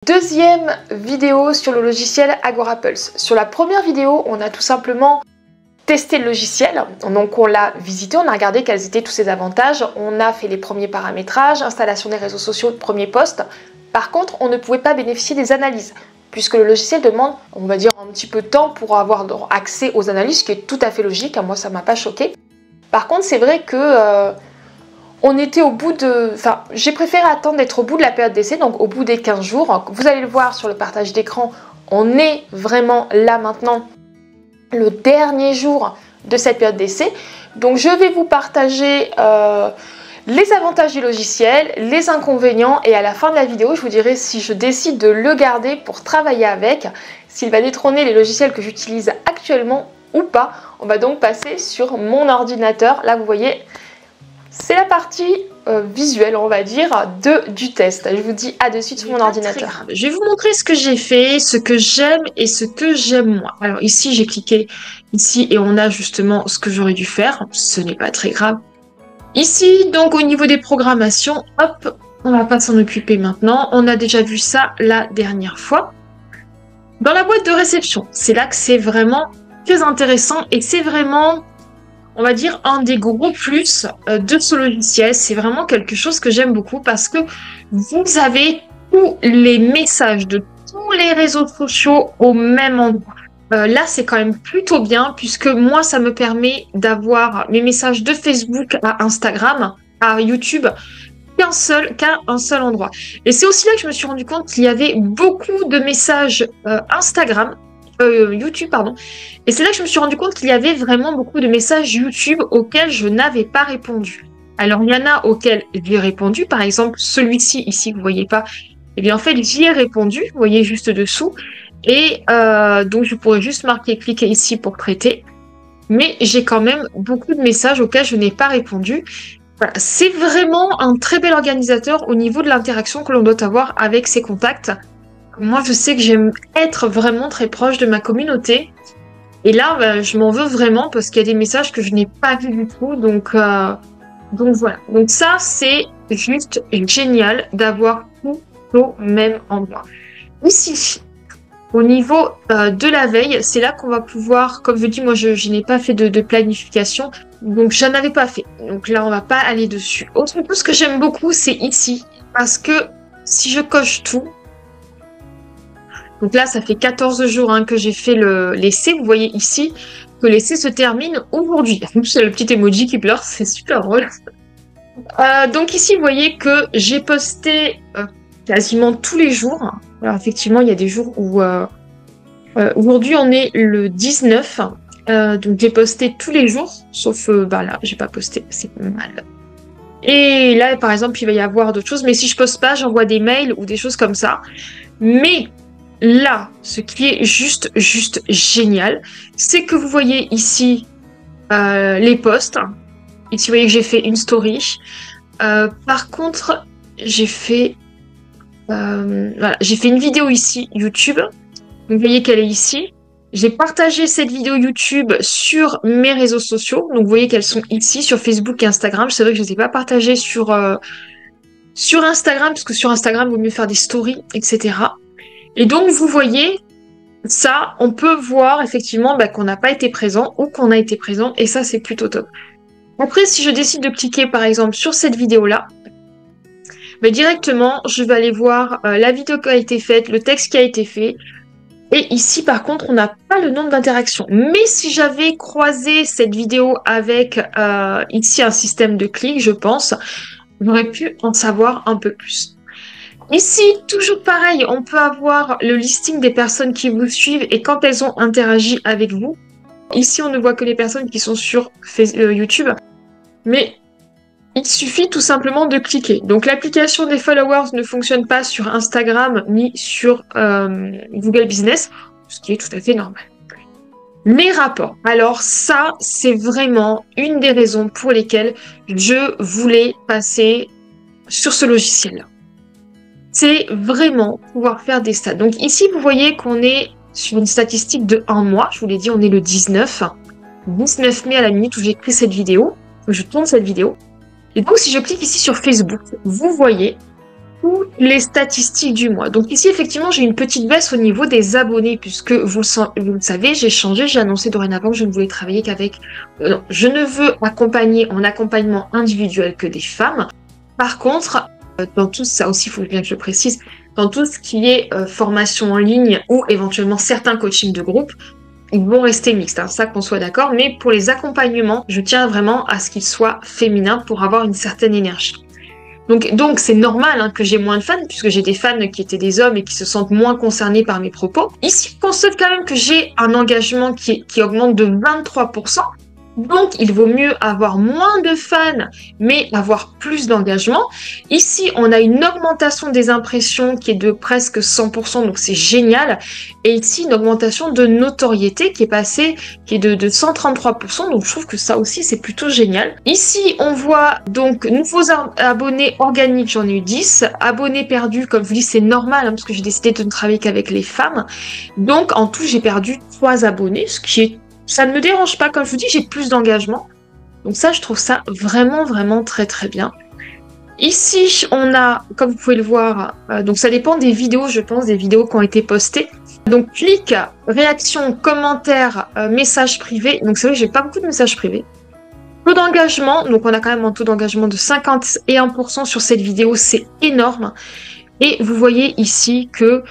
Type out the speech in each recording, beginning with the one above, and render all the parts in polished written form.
Deuxième vidéo sur le logiciel Agorapulse. Sur la première vidéo, on a tout simplement testé le logiciel. Donc on l'a visité, on a regardé quels étaient tous ses avantages, on a fait les premiers paramétrages, installation des réseaux sociaux, premier post. Par contre, on ne pouvait pas bénéficier des analyses, puisque le logiciel demande, on va dire, un petit peu de temps pour avoir accès aux analyses, ce qui est tout à fait logique, moi ça m'a pas choqué. Par contre, c'est vrai que on était au bout de... Enfin, j'ai préféré attendre d'être au bout de la période d'essai, donc au bout des 15 jours. Vous allez le voir sur le partage d'écran, on est vraiment là maintenant, le dernier jour de cette période d'essai. Donc je vais vous partager les avantages du logiciel, les inconvénients, et à la fin de la vidéo, je vous dirai si je décide de le garder pour travailler avec, s'il va détrôner les logiciels que j'utilise actuellement ou pas. On va donc passer sur mon ordinateur. Là, vous voyez... C'est la partie visuelle, on va dire, du test. Je vous dis à de suite sur mon ordinateur. Je vais vous montrer ce que j'ai fait, ce que j'aime et ce que j'aime moins. Alors ici, j'ai cliqué ici et on a justement ce que j'aurais dû faire. Ce n'est pas très grave. Ici, donc au niveau des programmations, hop, on va pas s'en occuper maintenant. On a déjà vu ça la dernière fois. Dans la boîte de réception, c'est là que c'est vraiment très intéressant et c'est vraiment... on va dire un des gros plus de ce logiciel. C'est vraiment quelque chose que j'aime beaucoup parce que vous avez tous les messages de tous les réseaux sociaux au même endroit. Là, c'est quand même plutôt bien puisque moi, ça me permet d'avoir mes messages de Facebook à Instagram, à YouTube, qu'à un seul endroit. Et c'est aussi là que je me suis rendu compte qu'il y avait beaucoup de messages YouTube, pardon. Et c'est là que je me suis rendu compte qu'il y avait vraiment beaucoup de messages YouTube auxquels je n'avais pas répondu. Alors, il y en a auxquels j'ai répondu. Par exemple, celui-ci, ici, vous voyez pas. Eh bien, en fait, j'y ai répondu. Vous voyez juste dessous. Et donc, je pourrais juste cliquer ici pour traiter. Mais j'ai quand même beaucoup de messages auxquels je n'ai pas répondu. Voilà. C'est vraiment un très bel organisateur au niveau de l'interaction que l'on doit avoir avec ses contacts. Moi, je sais que j'aime être vraiment très proche de ma communauté. Et là, je m'en veux vraiment parce qu'il y a des messages que je n'ai pas vus du tout. Donc voilà. Donc ça, c'est juste génial d'avoir tout au même endroit. Ici, au niveau de la veille, c'est là qu'on va pouvoir... Comme je dis, moi, je n'ai pas fait de planification. Donc, je n'avais pas fait. Donc là, on va pas aller dessus. Autre chose que j'aime beaucoup, c'est ici. Parce que si je coche tout... Donc là, ça fait 14 jours que j'ai fait l'essai. Vous voyez ici que l'essai se termine aujourd'hui. C'est le petit emoji qui pleure, c'est super drôle. Donc ici, vous voyez que j'ai posté quasiment tous les jours. Alors effectivement, il y a des jours où... aujourd'hui, on est le 19. Donc j'ai posté tous les jours. Sauf là, j'ai pas posté. C'est mal. Et là, par exemple, il va y avoir d'autres choses. Mais si je poste pas, j'envoie des mails ou des choses comme ça. Mais... là, ce qui est juste génial, c'est que vous voyez ici les posts. Ici, vous voyez que j'ai fait une story. Par contre, j'ai fait une vidéo ici, YouTube. Donc, vous voyez qu'elle est ici. J'ai partagé cette vidéo YouTube sur mes réseaux sociaux. Donc, vous voyez qu'elles sont ici, sur Facebook et Instagram. C'est vrai que je ne les ai pas partagées sur Instagram, parce que sur Instagram, il vaut mieux faire des stories, etc. Et donc, vous voyez, ça, on peut voir effectivement qu'on n'a pas été présent ou qu'on a été présent, et ça, c'est plutôt top. Après, si je décide de cliquer, par exemple, sur cette vidéo-là, directement, je vais aller voir la vidéo qui a été faite, le texte qui a été fait, et ici, par contre, on n'a pas le nombre d'interactions. Mais si j'avais croisé cette vidéo avec, ici, un système de clics, je pense, j'aurais pu en savoir un peu plus. Ici, toujours pareil, on peut avoir le listing des personnes qui vous suivent et quand elles ont interagi avec vous. Ici, on ne voit que les personnes qui sont sur YouTube. Mais il suffit tout simplement de cliquer. Donc, l'application des followers ne fonctionne pas sur Instagram ni sur Google Business, ce qui est tout à fait normal. Les rapports. Alors ça, c'est vraiment une des raisons pour lesquelles je voulais passer sur ce logiciel-là. C'est vraiment pouvoir faire des stats. Donc ici, vous voyez qu'on est sur une statistique de 1 mois. Je vous l'ai dit, on est le 19 mai à la minute où j'ai écrit cette vidéo. Je tourne cette vidéo. Et donc, si je clique ici sur Facebook, vous voyez toutes les statistiques du mois. Donc ici, effectivement, j'ai une petite baisse au niveau des abonnés, puisque vous le savez, j'ai changé, j'ai annoncé dorénavant que je ne voulais travailler qu'avec... non, je ne veux accompagner en accompagnement individuel que des femmes. Par contre, dans tout ça aussi, il faut bien que je le précise, dans tout ce qui est formation en ligne ou éventuellement certains coachings de groupe, ils vont rester mixtes, hein, ça qu'on soit d'accord, mais pour les accompagnements, je tiens vraiment à ce qu'ils soient féminins pour avoir une certaine énergie. Donc c'est normal hein, que j'ai moins de fans, puisque j'ai des fans qui étaient des hommes et qui se sentent moins concernés par mes propos. Ici, on constate quand même que j'ai un engagement qui augmente de 23%. Donc, il vaut mieux avoir moins de fans, mais avoir plus d'engagement. Ici, on a une augmentation des impressions qui est de presque 100%, donc c'est génial. Et ici, une augmentation de notoriété qui est de 133%, donc je trouve que ça aussi, c'est plutôt génial. Ici, on voit donc nouveaux abonnés organiques, j'en ai eu 10. Abonnés perdus, comme je vous dis, c'est normal, hein, parce que j'ai décidé de ne travailler qu'avec les femmes. Donc, en tout, j'ai perdu 3 abonnés, ce qui est... Ça ne me dérange pas, comme je vous dis, j'ai plus d'engagement. Donc ça, je trouve ça vraiment, vraiment très, très bien. Ici, on a, comme vous pouvez le voir, donc ça dépend des vidéos, je pense, des vidéos qui ont été postées. Donc, clic, réaction, commentaire, message privé. Donc c'est vrai que j'ai pas beaucoup de messages privés. Taux d'engagement, donc on a quand même un taux d'engagement de 51% sur cette vidéo, c'est énorme. Et vous voyez ici que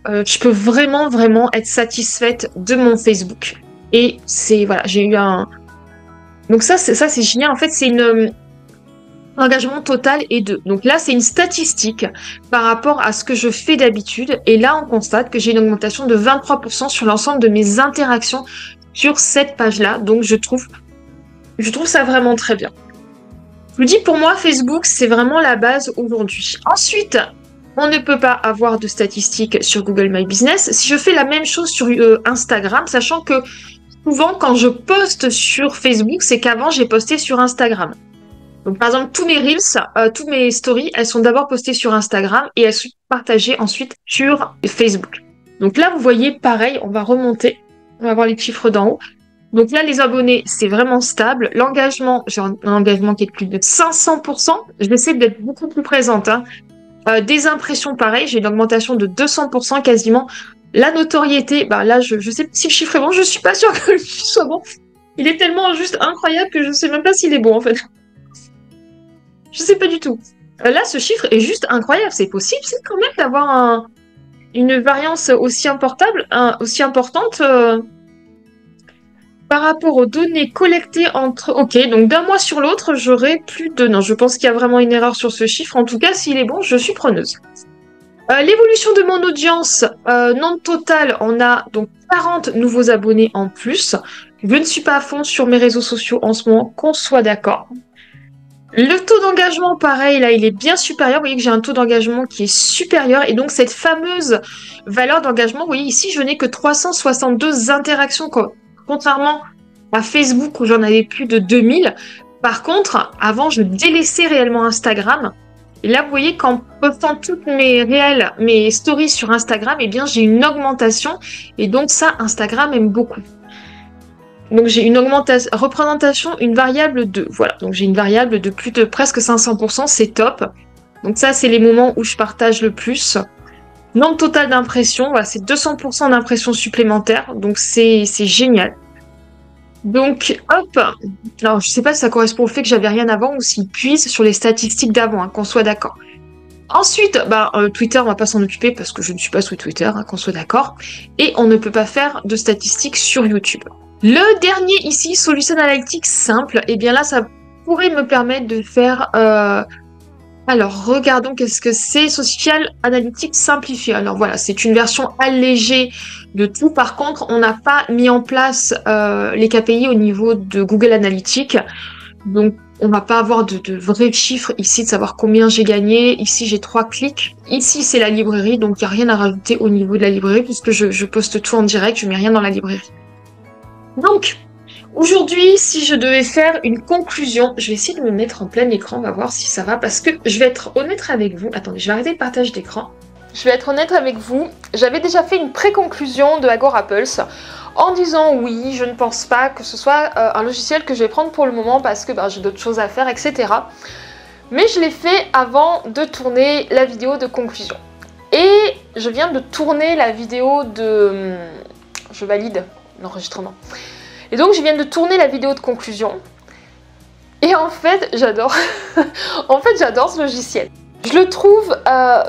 je peux vraiment, vraiment être satisfaite de mon Facebook. Et c'est, voilà, j'ai eu un... Donc ça, c'est génial. En fait, c'est l'engagement total est 2. Donc là, c'est une statistique par rapport à ce que je fais d'habitude. Et là, on constate que j'ai une augmentation de 23% sur l'ensemble de mes interactions sur cette page-là. Donc, je trouve ça vraiment très bien. Je vous dis, pour moi, Facebook, c'est vraiment la base aujourd'hui. Ensuite, on ne peut pas avoir de statistiques sur Google My Business. Si je fais la même chose sur Instagram, sachant que souvent, quand je poste sur Facebook, c'est qu'avant, j'ai posté sur Instagram. Donc, par exemple, tous mes Reels, toutes mes stories, elles sont d'abord postées sur Instagram et elles sont partagées ensuite sur Facebook. Donc là, vous voyez, pareil, on va remonter. On va voir les chiffres d'en haut. Donc là, les abonnés, c'est vraiment stable. L'engagement, j'ai un engagement qui est de plus de 500%. Je vais essayer d'être beaucoup plus présente. Hein. Des impressions, pareil, j'ai une augmentation de 200% quasiment. La notoriété, bah là, je sais pas si le chiffre est bon, je suis pas sûre que le chiffre soit bon. Il est tellement juste incroyable que je sais même pas s'il est bon, en fait. Je sais pas du tout. Là, ce chiffre est juste incroyable. C'est possible, c'est quand même d'avoir une variance aussi importante par rapport aux données collectées entre... Ok, donc d'un mois sur l'autre, j'aurai plus de... Non, je pense qu'il y a vraiment une erreur sur ce chiffre. En tout cas, s'il est bon, je suis preneuse. L'évolution de mon audience, nombre total, on a donc 40 nouveaux abonnés en plus. Je ne suis pas à fond sur mes réseaux sociaux en ce moment, qu'on soit d'accord. Le taux d'engagement, pareil, là, il est bien supérieur. Vous voyez que j'ai un taux d'engagement qui est supérieur. Et donc, cette fameuse valeur d'engagement, vous voyez ici, je n'ai que 362 interactions, quoi. Contrairement à Facebook où j'en avais plus de 2000. Par contre, avant, je délaissais réellement Instagram. Et là, vous voyez qu'en postant toutes mes stories sur Instagram, eh bien, j'ai une augmentation. Et donc, ça, Instagram aime beaucoup. Donc, j'ai une représentation, une variable de... Voilà, donc j'ai une variable de plus de presque 500%, c'est top. Donc ça, c'est les moments où je partage le plus. Nombre total d'impressions, voilà, c'est 200% d'impressions supplémentaires. Donc, c'est génial. Donc, hop. Alors, je sais pas si ça correspond au fait que j'avais rien avant ou s'il puise sur les statistiques d'avant, hein, qu'on soit d'accord. Ensuite, Twitter, on va pas s'en occuper parce que je ne suis pas sous Twitter, hein, qu'on soit d'accord. Et on ne peut pas faire de statistiques sur YouTube. Le dernier ici, Solution Analytics simple, et bien là, ça pourrait me permettre de faire... Alors, regardons qu'est-ce que c'est. Social Analytics simplifié. Alors voilà, c'est une version allégée de tout. Par contre, on n'a pas mis en place les KPI au niveau de Google Analytics. Donc, on va pas avoir de vrais chiffres ici, de savoir combien j'ai gagné. Ici, j'ai 3 clics. Ici, c'est la librairie, donc il n'y a rien à rajouter au niveau de la librairie puisque je poste tout en direct, je mets rien dans la librairie. Donc, aujourd'hui, si je devais faire une conclusion, je vais essayer de me mettre en plein écran, on va voir si ça va, parce que je vais être honnête avec vous. Attendez, je vais arrêter le partage d'écran. Je vais être honnête avec vous, j'avais déjà fait une pré-conclusion de AgoraPulse en disant oui, je ne pense pas que ce soit un logiciel que je vais prendre pour le moment parce que j'ai d'autres choses à faire, etc. Mais je l'ai fait avant de tourner la vidéo de conclusion. Et je viens de tourner la vidéo de... Je valide l'enregistrement. Et donc je viens de tourner la vidéo de conclusion. Et en fait, j'adore. En fait, j'adore ce logiciel. Je le trouve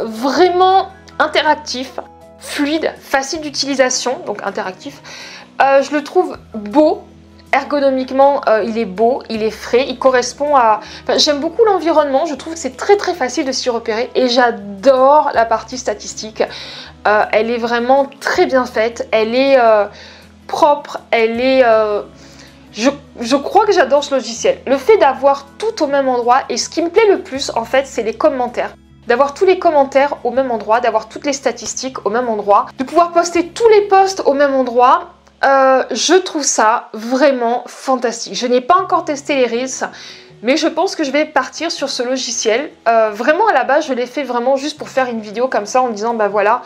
vraiment interactif, fluide, facile d'utilisation, donc interactif. Je le trouve beau. Ergonomiquement, il est beau, il est frais, il correspond à... Enfin, j'aime beaucoup l'environnement, je trouve que c'est très facile de s'y repérer et j'adore la partie statistique. Elle est vraiment très bien faite, elle est propre, elle est... Je crois que j'adore ce logiciel. Le fait d'avoir tout au même endroit, et ce qui me plaît le plus, en fait, c'est les commentaires. D'avoir tous les commentaires au même endroit, d'avoir toutes les statistiques au même endroit, de pouvoir poster tous les posts au même endroit. Je trouve ça vraiment fantastique. Je n'ai pas encore testé les Reels, mais je pense que je vais partir sur ce logiciel. Vraiment à la base, je l'ai fait vraiment juste pour faire une vidéo comme ça en disant bah voilà,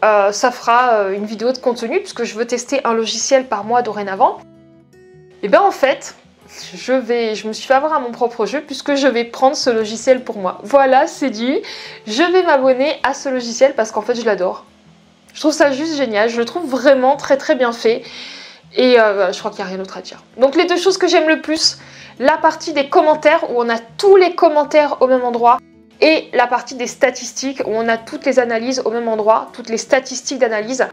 ça fera une vidéo de contenu puisque je veux tester un logiciel par mois dorénavant. Et bien en fait, je me suis fait avoir à mon propre jeu puisque je vais prendre ce logiciel pour moi. Voilà, c'est dit. Je vais m'abonner à ce logiciel parce qu'en fait, je l'adore. Je trouve ça juste génial, je le trouve vraiment très bien fait et je crois qu'il n'y a rien d'autre à dire. Donc les deux choses que j'aime le plus, la partie des commentaires où on a tous les commentaires au même endroit et la partie des statistiques où on a toutes les analyses au même endroit, toutes les statistiques d'analyse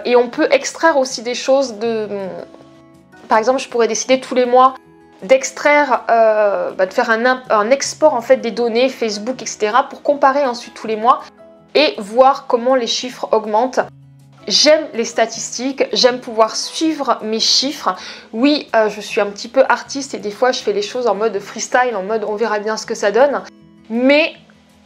et on peut extraire aussi des choses de... Par exemple, je pourrais décider tous les mois d'extraire, de faire un export en fait des données Facebook, etc. pour comparer ensuite tous les mois et voir comment les chiffres augmentent. J'aime les statistiques, j'aime pouvoir suivre mes chiffres. Oui, je suis un petit peu artiste et des fois je fais les choses en mode freestyle, en mode on verra bien ce que ça donne. Mais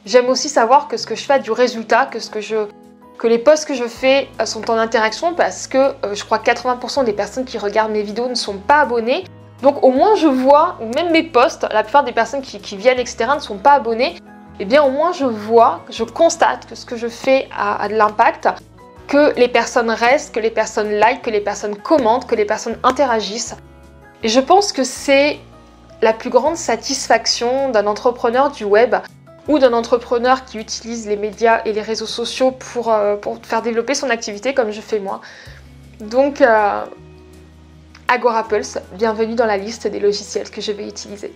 j'aime aussi savoir que ce que je fais a du résultat, que les posts que je fais sont en interaction parce que je crois que 80% des personnes qui regardent mes vidéos ne sont pas abonnées. Donc au moins je vois, ou même mes posts, la plupart des personnes qui viennent, etc. ne sont pas abonnées. Eh bien au moins je vois, je constate que ce que je fais a de l'impact, que les personnes restent, que les personnes like, que les personnes commentent, que les personnes interagissent. Et je pense que c'est la plus grande satisfaction d'un entrepreneur du web ou d'un entrepreneur qui utilise les médias et les réseaux sociaux pour faire développer son activité comme je fais moi. Donc Agorapulse, bienvenue dans la liste des logiciels que je vais utiliser.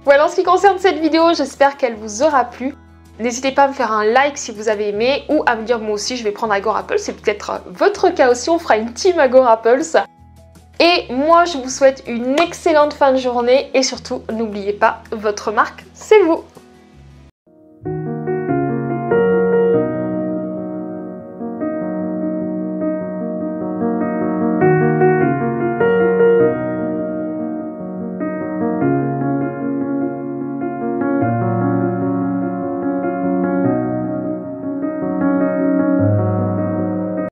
Voilà, en ce qui concerne cette vidéo, j'espère qu'elle vous aura plu. N'hésitez pas à me faire un like si vous avez aimé ou à me dire moi aussi je vais prendre Agorapulse, c'est peut-être votre cas aussi, on fera une team Agorapulse. Et moi je vous souhaite une excellente fin de journée et surtout n'oubliez pas, votre marque c'est vous.